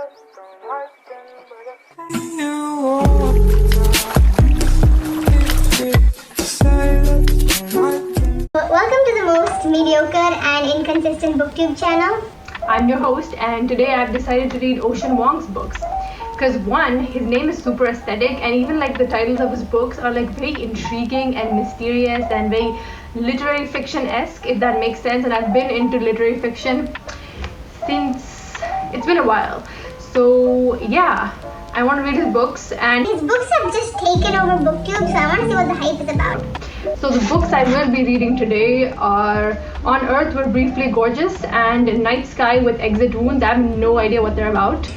Welcome to the most mediocre and inconsistent booktube channel. I'm your host, and today I've decided to read Ocean Vuong's books. Because one, his name is super aesthetic, and even like the titles of his books are like very intriguing and mysterious and very literary fiction-esque, if that makes sense. And I've been into literary fiction since it's been a while. So yeah, I want to read his books, and His books have just taken over booktube, so I want to see what the hype is about. so the books I will be reading today are On Earth We're Briefly Gorgeous and Night Sky with Exit Wounds. I have no idea what they're about.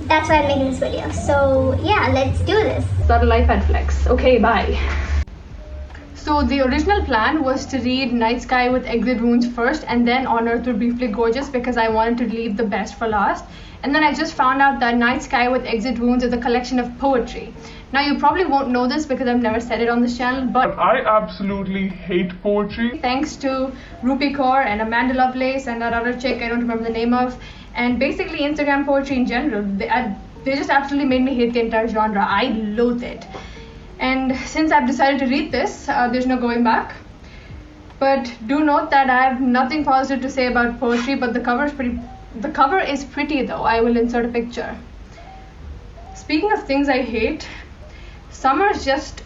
That's why I'm making this video. So yeah, let's do this. Start a life at Flex. Okay, bye. So the original plan was to read Night Sky with Exit Wounds first and then On Earth We're Briefly Gorgeous because I wanted to leave the best for last. And then I just found out that Night Sky with Exit Wounds is a collection of poetry. Now you probably won't know this because I've never said it on this channel, but I absolutely hate poetry. thanks to Rupi Kaur and Amanda Lovelace and that other chick I don't remember the name of, and basically Instagram poetry in general, they just absolutely made me hate the entire genre. I loathe it. And since I've decided to read this, there's no going back. But do note that I have nothing positive to say about poetry, but the cover is pretty though. I will insert a picture. Speaking of things I hate, summer is just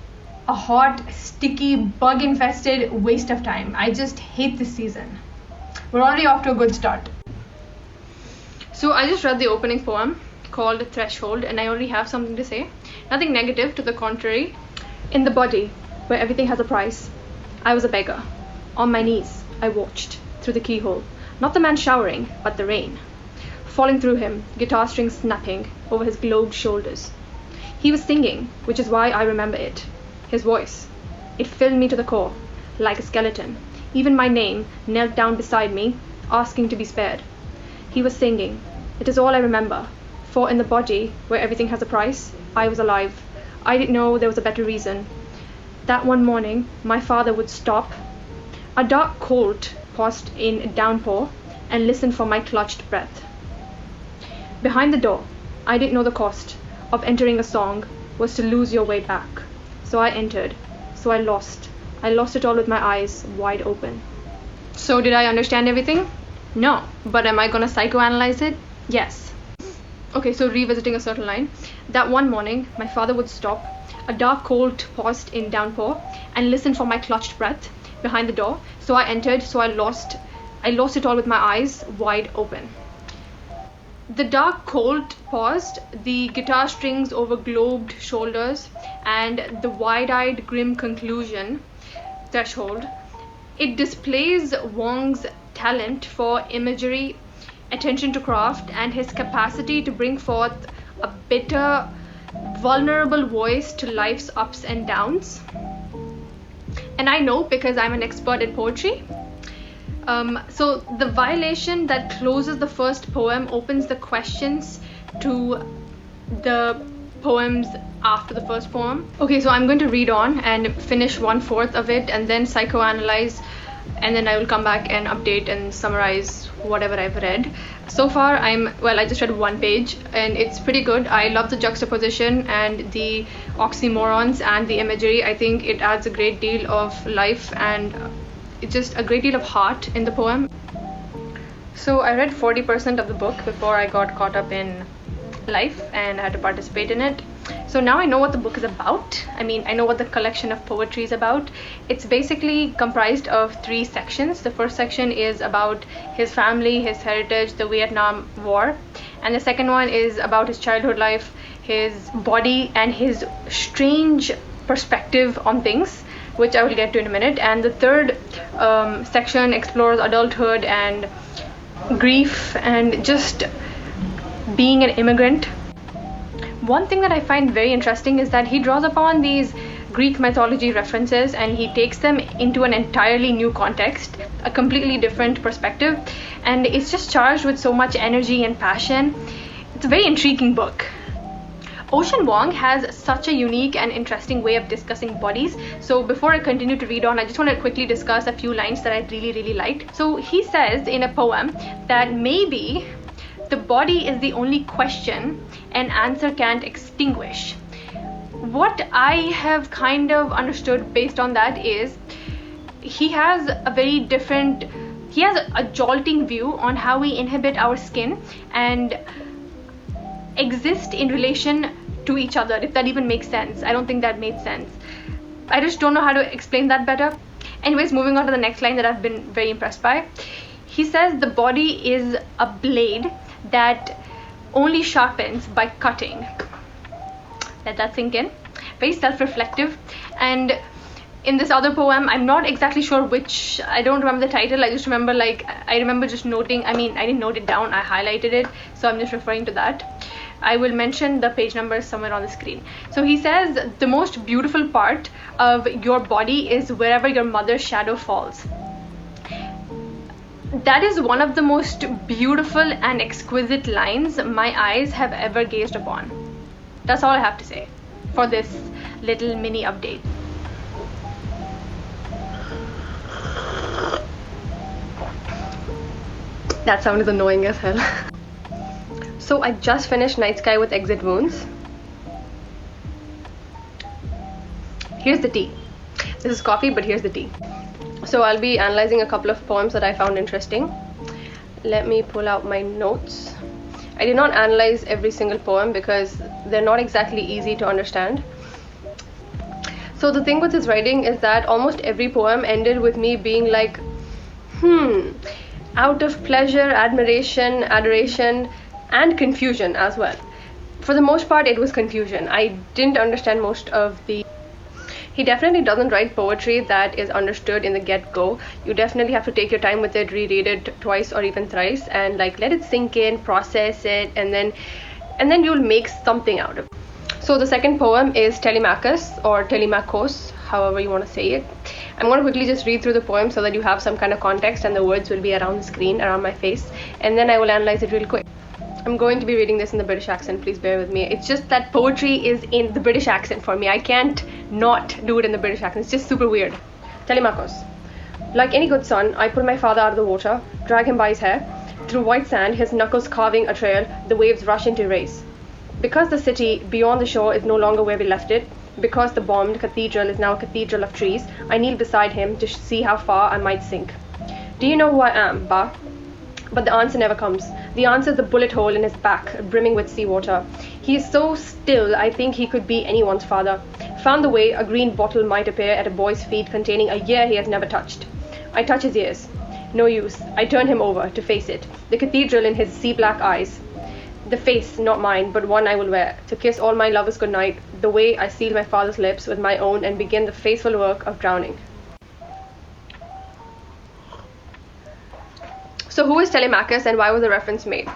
a hot, sticky, bug-infested waste of time. I just hate this season. We're already off to a good start. So I just read the opening poem called Threshold, and I already have something to say. Nothing negative, to the contrary. In the body, where everything has a price, I was a beggar. On my knees, I watched through the keyhole. Not the man showering, but the rain. Falling through him, guitar strings snapping over his globed shoulders. He was singing, which is why I remember it. His voice. It filled me to the core, like a skeleton. Even my name knelt down beside me, asking to be spared. He was singing. It is all I remember. For in the body, where everything has a price, I was alive. I didn't know there was a better reason. That one morning, my father would stop. A dark cold paused in a downpour and listened for my clutched breath. Behind the door, I didn't know the cost of entering a song was to lose your way back. So I entered. So I lost. I lost it all with my eyes wide open. So did I understand everything? No. But am I gonna psychoanalyze it? Yes. Okay, so revisiting a certain line. That one morning, my father would stop. A dark cold paused in downpour and listened for my clutched breath behind the door. So I entered. So I lost it all with my eyes wide open. The dark cold paused, the guitar strings over globed shoulders, and the wide-eyed grim conclusion, Threshold. It displays Vuong's talent for imagery, attention to craft, and his capacity to bring forth a bitter, vulnerable voice to life's ups and downs. And I know because I'm an expert in poetry. So the violation that closes the first poem opens the questions to the poems after the first poem. Okay, so I'm going to read on and finish 1/4 of it and then psychoanalyze, and then I will come back and update and summarize whatever I've read. So far I just read one page and it's pretty good. I love the juxtaposition and the oxymorons and the imagery. I think it adds a great deal of life and it's just a great deal of heart in the poem. So I read 40% of the book before I got caught up in life and I had to participate in it. So now I know what the book is about. I mean, I know what the collection of poetry is about. It's basically comprised of 3 sections. The first section is about his family, his heritage, the Vietnam War. And the second one is about his childhood life, his body, and his strange perspective on things, which I will get to in a minute. And the third section explores adulthood and grief and just being an immigrant. One thing that I find very interesting is that he draws upon these Greek mythology references and he takes them into an entirely new context, a completely different perspective, and it's just charged with so much energy and passion. It's a very intriguing book. Ocean Vuong has such a unique and interesting way of discussing bodies. So before I continue to read on, I just want to quickly discuss a few lines that I really liked. So he says in a poem that maybe the body is the only question an answer can't extinguish. What I have kind of understood based on that is he has a jolting view on how we inhabit our skin and exist in relation to each other, if that even makes sense. I don't think that made sense. I just don't know how to explain that better. Anyways, moving on to the next line that I've been very impressed by. He says the body is a blade that only sharpens by cutting. Let that sink in. Very self-reflective. And in this other poem, I'm not exactly sure which, I don't remember the title. I just remember just noting, I didn't note it down, I highlighted it, so I'm just referring to that. I will mention the page numbers somewhere on the screen. So he says the most beautiful part of your body is wherever your mother's shadow falls. That is one of the most beautiful and exquisite lines my eyes have ever gazed upon. That's all I have to say for this little mini update. That sound is annoying as hell. So I just finished Night Sky with Exit Wounds. Here's the tea. This is coffee, but here's the tea. So I'll be analyzing a couple of poems that I found interesting. Let me pull out my notes. I did not analyze every single poem because they're not exactly easy to understand. So the thing with his writing is that almost every poem ended with me being like, out of pleasure, admiration, adoration, and confusion as well. For the most part, it was confusion. I didn't understand most of the... He definitely doesn't write poetry that is understood in the get-go. You definitely have to take your time with it, reread it twice or even thrice, and like let it sink in, process it, and then you'll make something out of it. So the second poem is Telemachus, or Telemachos, however you want to say it. I'm going to quickly just read through the poem so that you have some kind of context and the words will be around the screen, around my face, and then I will analyze it real quick. I'm going to be reading this in the British accent, please bear with me. It's just that poetry is in the British accent for me. I can't not do it in the British accent. It's just super weird. Telemachus. Like any good son, I pull my father out of the water, drag him by his hair. Through white sand, his knuckles carving a trail, the waves rush in to erase. Because the city beyond the shore is no longer where we left it, because the bombed cathedral is now a cathedral of trees, I kneel beside him to see how far I might sink. Do you know who I am, Ba? But the answer never comes. The answer is the bullet hole in his back, brimming with seawater. He is so still, I think he could be anyone's father. Found the way, a green bottle might appear at a boy's feet containing a year he has never touched. I touch his ears. No use. I turn him over to face it. The cathedral in his sea-black eyes. The face, not mine, but one I will wear, to kiss all my lovers goodnight, the way I seal my father's lips with my own and begin the faithful work of drowning. So who is Telemachus and why was the reference made?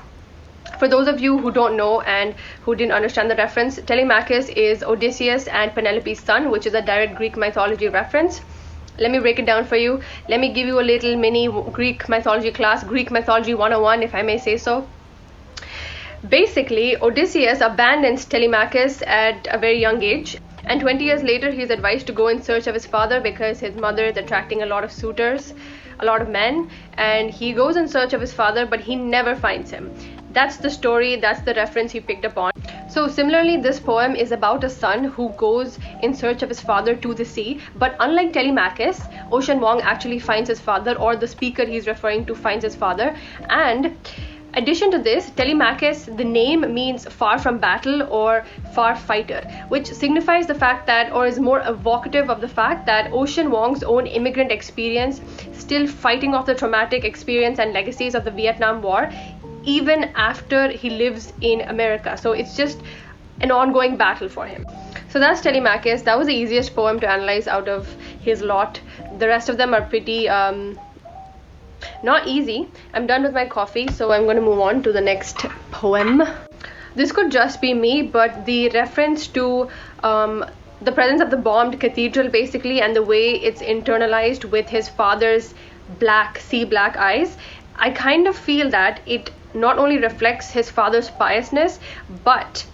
For those of you who don't know and who didn't understand the reference, Telemachus is Odysseus and Penelope's son, which is a direct Greek mythology reference. Let me break it down for you. Let me give you a little mini Greek mythology class, Greek mythology 101 if I may say so. Basically, Odysseus abandons Telemachus at a very young age, and 20 years later he is advised to go in search of his father because his mother is attracting a lot of suitors, a lot of men, and he goes in search of his father but he never finds him. That's the story, that's the reference he picked up on. So similarly, this poem is about a son who goes in search of his father to the sea, but unlike Telemachus, Ocean Vuong actually finds his father, or the speaker he's referring to finds his father. And addition to this, Telemachus, the name means far from battle or far fighter, which signifies the fact that, or is more evocative of the fact that Ocean Vuong's own immigrant experience, still fighting off the traumatic experience and legacies of the Vietnam War, even after he lives in America. So it's just an ongoing battle for him. So that's Telemachus. That was the easiest poem to analyze out of his lot. The rest of them are pretty not easy. I'm done with my coffee, so I'm going to move on to the next poem. This could just be me, but the reference to the presence of the bombed cathedral basically, and the way it's internalized with his father's sea black eyes, I kind of feel that it not only reflects his father's piousness, but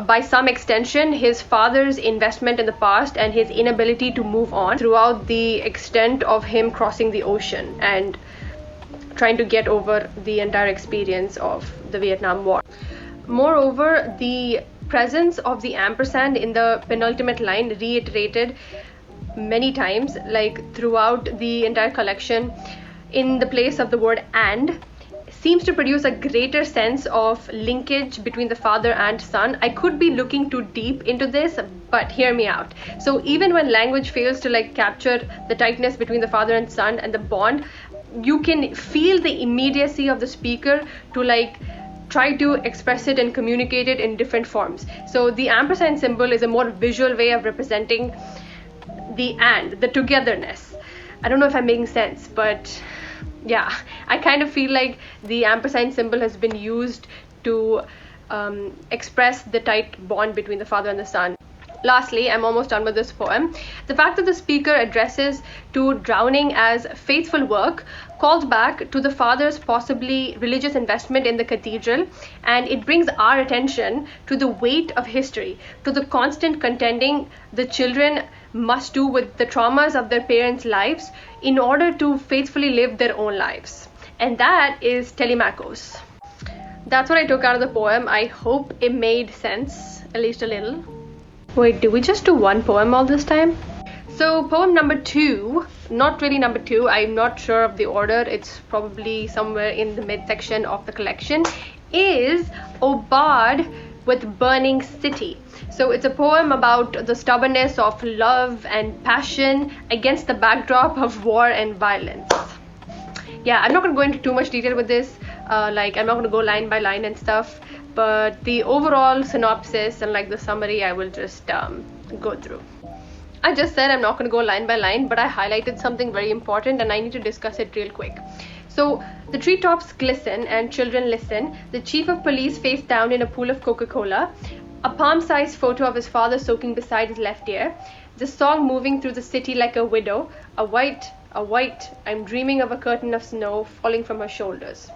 by some extension his father's investment in the past and his inability to move on throughout the extent of him crossing the ocean. And trying to get over the entire experience of the Vietnam War. Moreover, the presence of the ampersand in the penultimate line, reiterated many times, like throughout the entire collection, in the place of the word and, seems to produce a greater sense of linkage between the father and son. I could be looking too deep into this, but hear me out. So even when language fails to like capture the tightness between the father and son and the bond, you can feel the immediacy of the speaker to like try to express it and communicate it in different forms. So the ampersand symbol is a more visual way of representing the and, the togetherness. I don't know if I'm making sense, but yeah, I kind of feel like the ampersand symbol has been used to express the tight bond between the father and the son. Lastly, I'm almost done with this poem. The fact that the speaker addresses to drowning as faithful work calls back to the father's possibly religious investment in the cathedral, and it brings our attention to the weight of history, to the constant contending the children must do with the traumas of their parents' lives in order to faithfully live their own lives. And that is Telemachus. That's what I took out of the poem. I hope it made sense, at least a little. Wait, did we just do one poem all this time? So poem number 2, not really number 2, I'm not sure of the order, it's probably somewhere in the midsection of the collection, is O Bard with Burning City. So it's a poem about the stubbornness of love and passion against the backdrop of war and violence. Yeah, I'm not going to go into too much detail with this, I'm not going to go line by line and stuff, but the overall synopsis and like the summary I will just go through. I just said I'm not going to go line by line, but I highlighted something very important and I need to discuss it real quick. So the treetops glisten and children listen. The chief of police face down in a pool of Coca-Cola. A palm-sized photo of his father soaking beside his left ear. The song moving through the city like a widow. A white, I'm dreaming of a curtain of snow falling from her shoulders.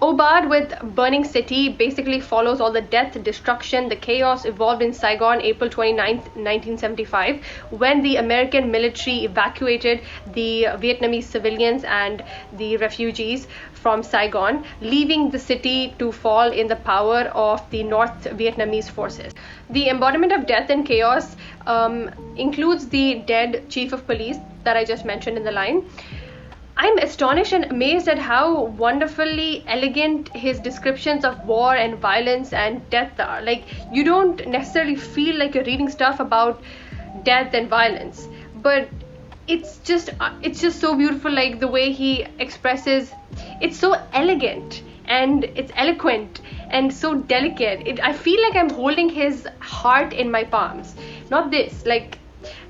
O Bard with Burning City basically follows all the death, destruction, the chaos evolved in Saigon April 29th, 1975, when the American military evacuated the Vietnamese civilians and the refugees from Saigon, leaving the city to fall in the power of the North Vietnamese forces. The embodiment of death and chaos includes the dead chief of police that I just mentioned in the line. I'm astonished and amazed at how wonderfully elegant his descriptions of war and violence and death are. Like, you don't necessarily feel like you're reading stuff about death and violence, but it's just so beautiful, like the way he expresses. It's so elegant and it's eloquent and so delicate. I feel like I'm holding his heart in my palms. Not this, like,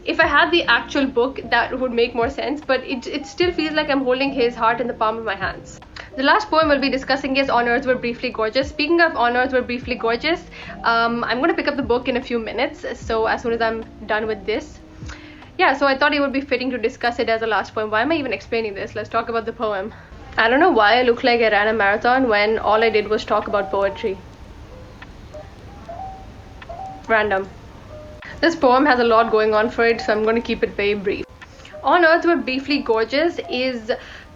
if I had the actual book, that would make more sense, but it still feels like I'm holding his heart in the palm of my hands. The last poem we'll be discussing is On Earth We're Briefly Gorgeous. Speaking of On Earth We're Briefly Gorgeous, I'm going to pick up the book in a few minutes, so as soon as I'm done with this. Yeah, so I thought it would be fitting to discuss it as a last poem. Why am I even explaining this? Let's talk about the poem. I don't know why I look like I ran a marathon when all I did was talk about poetry. Random. This poem has a lot going on for it, so I'm going to keep it very brief. On Earth We're Briefly Gorgeous is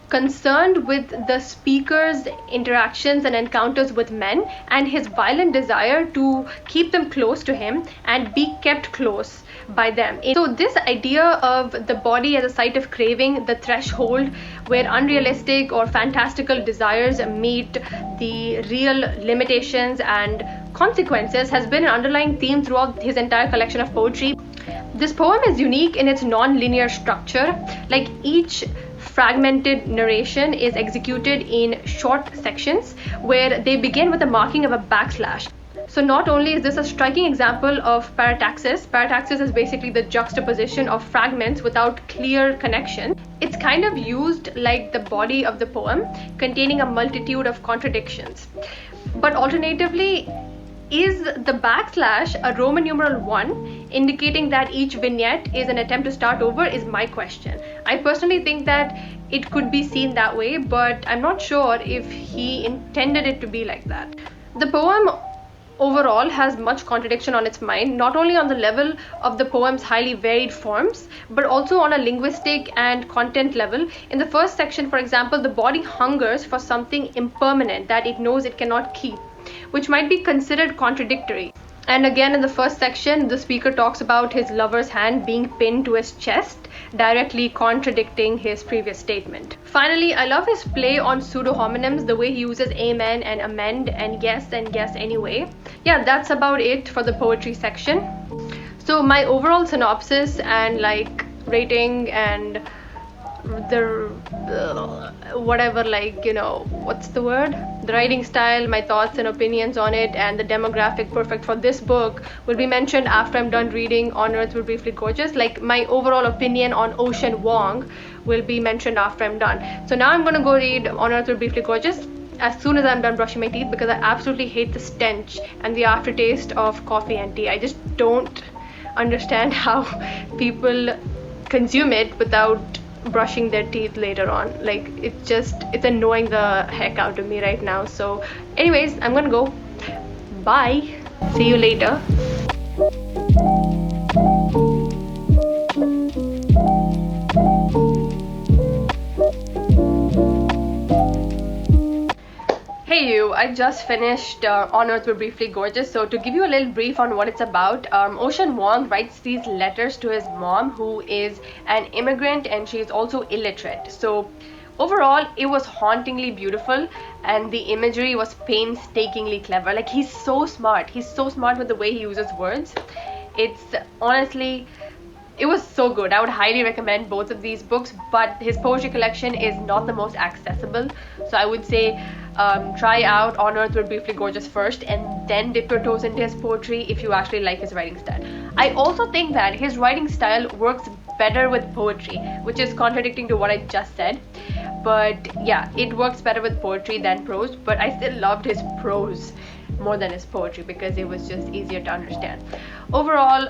concerned with the speaker's interactions and encounters with men and his violent desire to keep them close to him and be kept close by them. So this idea of the body as a site of craving, the threshold where unrealistic or fantastical desires meet the real limitations and consequences, has been an underlying theme throughout his entire collection of poetry. This poem is unique in its non-linear structure. Like, each fragmented narration is executed in short sections where they begin with the marking of a backslash. So not only is this a striking example of parataxis is basically the juxtaposition of fragments without clear connection. It's kind of used like the body of the poem, containing a multitude of contradictions. But alternatively, is the backslash a Roman numeral 1, indicating that each vignette is an attempt to start over, is my question. I personally think that it could be seen that way, but I'm not sure if he intended it to be like that. The poem overall has much contradiction on its mind, not only on the level of the poem's highly varied forms, but also on a linguistic and content level. In the first section, for example, the body hungers for something impermanent that it knows it cannot keep, which might be considered contradictory. And again, in the first section, the speaker talks about his lover's hand being pinned to his chest, directly contradicting his previous statement. Finally, I love his play on pseudo-homonyms, the way he uses amen and amend and guess anyway. Yeah, that's about it for the poetry section. So my overall synopsis and like rating and the whatever, like, you know, what's the word, the writing style, my thoughts and opinions on it, and the demographic perfect for this book will be mentioned after I'm done reading On Earth We're Briefly Gorgeous. Like, my overall opinion on Ocean Vuong will be mentioned after I'm done. So now I'm gonna go read On Earth We're Briefly Gorgeous as soon as I'm done brushing my teeth, because I absolutely hate the stench and the aftertaste of coffee and tea. I just don't understand how people consume it without brushing their teeth later on. Like, it's annoying the heck out of me right now. So anyways, I'm gonna go. Bye, see you later. Hey you, I just finished On Earth We're Briefly Gorgeous. So to give you a little brief on what it's about, Ocean Vuong writes these letters to his mom, who is an immigrant and she is also illiterate. So overall, it was hauntingly beautiful and the imagery was painstakingly clever. Like, he's so smart with the way he uses words. It's honestly, it was so good. I would highly recommend both of these books, but his poetry collection is not the most accessible. So I would say try out On Earth We're Briefly Gorgeous first, and then dip your toes into his poetry if you actually like his writing style. I also think that his writing style works better with poetry, which is contradicting to what I just said. But yeah, it works better with poetry than prose, but I still loved his prose more than his poetry because it was just easier to understand. Overall,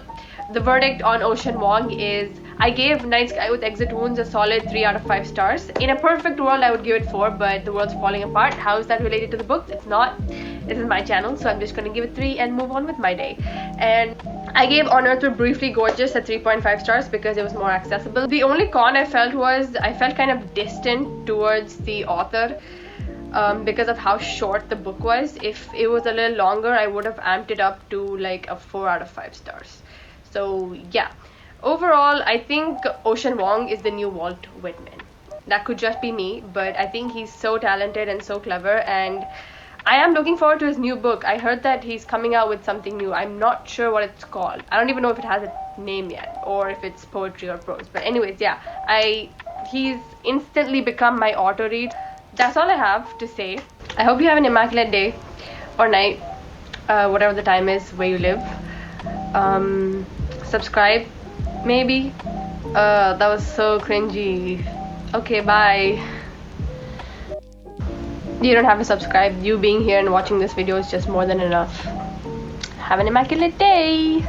the verdict on Ocean Vuong is, I gave Night Sky with Exit Wounds a solid 3 out of 5 stars. In a perfect world, I would give it 4, but the world's falling apart. How is that related to the book? It's not. This is my channel, so I'm just going to give it 3 and move on with my day. And I gave On Earth We're Briefly Gorgeous a 3.5 stars because it was more accessible. The only con I felt was I felt kind of distant towards the author because of how short the book was. If it was a little longer, I would have amped it up to like a 4 out of 5 stars. So yeah, overall, I think Ocean Vuong is the new Walt Whitman. That could just be me, but I think he's so talented and so clever, and I am looking forward to his new book. I heard that he's coming out with something new. I'm not sure what it's called. I don't even know if it has a name yet, or if it's poetry or prose. But anyways, yeah, he's instantly become my auto read. That's all I have to say. I hope you have an immaculate day or night, whatever the time is where you live. Subscribe, maybe. That was so cringy. Okay, bye. You don't have to subscribe. You being here and watching this video is just more than enough. Have an immaculate day.